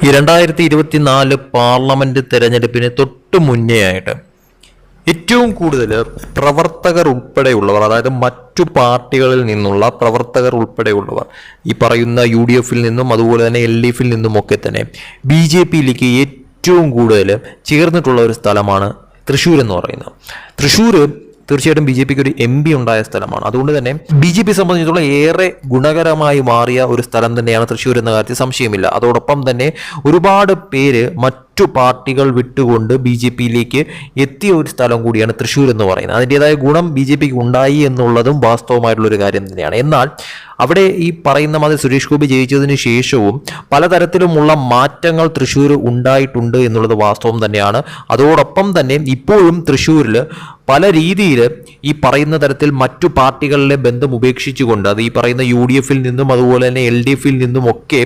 ഈ 2024 പാർലമെന്റ് തെരഞ്ഞെടുപ്പിന് തൊട്ടു മുന്നേ ആയിട്ട് ഏറ്റവും കൂടുതൽ പ്രവർത്തകർ ഉൾപ്പെടെയുള്ളവർ, അതായത് മറ്റു പാർട്ടികളിൽ നിന്നുള്ള പ്രവർത്തകർ ഉൾപ്പെടെയുള്ളവർ, ഈ പറയുന്ന UDF നിന്നും അതുപോലെ തന്നെ LDF നിന്നുമൊക്കെ തന്നെ BJPയിലേക്ക് ഏറ്റവും കൂടുതൽ ചേർന്നിട്ടുള്ള ഒരു സ്ഥലമാണ് തൃശ്ശൂർ എന്ന് പറയുന്നത്. തൃശ്ശൂർ തീർച്ചയായിട്ടും BJPക്ക് ഒരു MP ഉണ്ടായ സ്ഥലമാണ്. അതുകൊണ്ട് തന്നെ BJP സംബന്ധിച്ചിടത്തോളം ഏറെ ഗുണകരമായി മാറിയ ഒരു സ്ഥലം തന്നെയാണ് തൃശ്ശൂർ എന്ന കാര്യത്തിൽ സംശയമില്ല. അതോടൊപ്പം തന്നെ ഒരുപാട് പേര് മറ്റു പാർട്ടികൾ വിട്ടുകൊണ്ട് BJPയിലേക്ക് എത്തിയ ഒരു സ്ഥലം കൂടിയാണ് തൃശ്ശൂർ എന്ന് പറയുന്നത്. അതിൻ്റെതായ ഗുണം BJPക്ക് ഉണ്ടായി എന്നുള്ളതും വാസ്തവമായിട്ടുള്ളൊരു കാര്യം തന്നെയാണ്. എന്നാൽ അവിടെ ഈ പറയുന്ന മാതിരി സുരേഷ് ഗോപി ജയിച്ചതിന് ശേഷവും പലതരത്തിലുമുള്ള മാറ്റങ്ങൾ തൃശ്ശൂർ ഉണ്ടായിട്ടുണ്ട് എന്നുള്ളത് വാസ്തവം തന്നെയാണ്. അതോടൊപ്പം തന്നെ ഇപ്പോഴും തൃശ്ശൂരിൽ പല രീതിയിൽ ഈ പറയുന്ന തരത്തിൽ മറ്റു പാർട്ടികളിലെ ബന്ധം ഉപേക്ഷിച്ചുകൊണ്ട്, അത് ഈ പറയുന്ന UDF നിന്നും അതുപോലെ തന്നെ LDF നിന്നുമൊക്കെ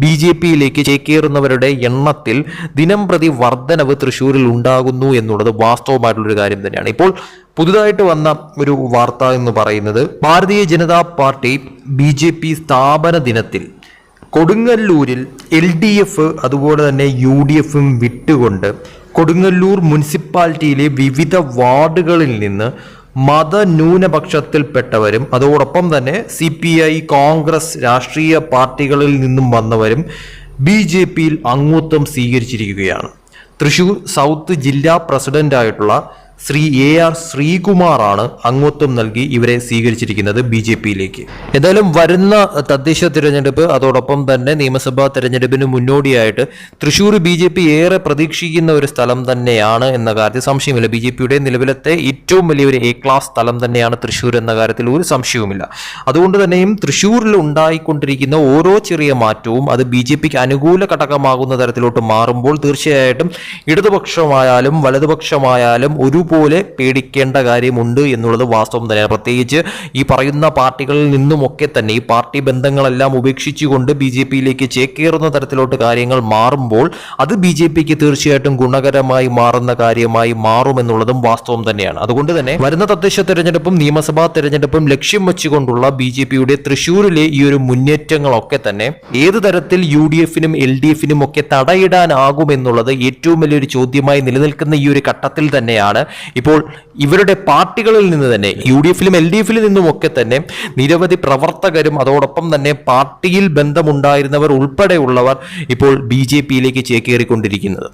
BJPയിലേക്ക് ചേക്കേറുന്നവരുടെ എണ്ണത്തിൽ ദിനം പ്രതി വർധനവ് തൃശ്ശൂരിൽ ഉണ്ടാകുന്നു എന്നുള്ളത് വാസ്തവമായിട്ടുള്ളൊരു കാര്യം തന്നെയാണ്. ഇപ്പോൾ പുതുതായിട്ട് വന്ന ഒരു വാർത്ത എന്ന് പറയുന്നത്, ഭാരതീയ ജനതാ പാർട്ടി BJP സ്ഥാപന ദിനത്തിൽ കൊടുങ്ങല്ലൂരിൽ LDF അതുപോലെ തന്നെ UDF വിട്ടുകൊണ്ട് കൊടുങ്ങല്ലൂർ മുനിസിപ്പാലിറ്റിയിലെ വിവിധ വാർഡുകളിൽ നിന്ന് മതന്യൂനപക്ഷത്തിൽപ്പെട്ടവരും അതോടൊപ്പം തന്നെ CPI, കോൺഗ്രസ് രാഷ്ട്രീയ പാർട്ടികളിൽ നിന്നും വന്നവരും BJPയിൽ അംഗത്വം സ്വീകരിച്ചിരിക്കുകയാണ്. തൃശ്ശൂർ സൗത്ത് ജില്ലാ പ്രസിഡന്റായിട്ടുള്ള ശ്രീ AR ശ്രീകുമാറാണ് അംഗത്വം നൽകി ഇവരെ സ്വീകരിച്ചിരിക്കുന്നത് BJPയിലേക്ക്. ഏതായാലും വരുന്ന തദ്ദേശ തിരഞ്ഞെടുപ്പ് അതോടൊപ്പം തന്നെ നിയമസഭാ തെരഞ്ഞെടുപ്പിന് മുന്നോടിയായിട്ട് തൃശ്ശൂർ BJP ഏറെ പ്രതീക്ഷിക്കുന്ന ഒരു സ്ഥലം തന്നെയാണ് എന്ന കാര്യത്തിൽ സംശയമില്ല. BJPയുടെ നിലവിലത്തെ ഏറ്റവും വലിയൊരു A ക്ലാസ് സ്ഥലം തന്നെയാണ് തൃശ്ശൂർ എന്ന കാര്യത്തിൽ ഒരു സംശയവുമില്ല. അതുകൊണ്ട് തന്നെയും തൃശ്ശൂരിൽ ഉണ്ടായിക്കൊണ്ടിരിക്കുന്ന ഓരോ ചെറിയ മാറ്റവും അത് BJPക്ക് അനുകൂല ഘടകമാകുന്ന തരത്തിലോട്ട് മാറുമ്പോൾ തീർച്ചയായിട്ടും ഇടതുപക്ഷമായാലും വലതുപക്ഷമായാലും പോലെ പേടിക്കേണ്ട കാര്യമുണ്ട് എന്നുള്ളത് വാസ്തവം തന്നെയാണ്. പ്രത്യേകിച്ച് ഈ പറയുന്ന പാർട്ടികളിൽ നിന്നുമൊക്കെ തന്നെ ഈ പാർട്ടി ബന്ധങ്ങളെല്ലാം ഉപേക്ഷിച്ചുകൊണ്ട് BJPയിലേക്ക് ചേക്കേറുന്ന തരത്തിലോട്ട് കാര്യങ്ങൾ മാറുമ്പോൾ അത് BJPക്ക് തീർച്ചയായിട്ടും ഗുണകരമായി മാറുന്ന കാര്യമായി മാറുമെന്നുള്ളതും വാസ്തവം തന്നെയാണ്. അതുകൊണ്ട് തന്നെ വരുന്ന തദ്ദേശ തെരഞ്ഞെടുപ്പും നിയമസഭാ തെരഞ്ഞെടുപ്പും ലക്ഷ്യം വെച്ചുകൊണ്ടുള്ള BJPയുടെ തൃശ്ശൂരിലെ ഈ ഒരു മുന്നേറ്റങ്ങളൊക്കെ തന്നെ ഏത് തരത്തിൽ UDF LDF ഒക്കെ തടയിടാനാകുമെന്നുള്ളത് ഏറ്റവും വലിയൊരു ചോദ്യമായി നിലനിൽക്കുന്ന ഈ ഒരു ഘട്ടത്തിൽ തന്നെയാണ് ഇപ്പോൾ ഇവരുടെ പാർട്ടികളിൽ നിന്ന് തന്നെ UDF LDF നിന്നുമൊക്കെ തന്നെ നിരവധി പ്രവർത്തകരും അതോടൊപ്പം തന്നെ പാർട്ടിയിൽ ബന്ധമുണ്ടായിരുന്നവർ ഉൾപ്പെടെയുള്ളവർ ഇപ്പോൾ BJPയിലേക്ക് ചേക്കേറിക്കൊണ്ടിരിക്കുന്നത്.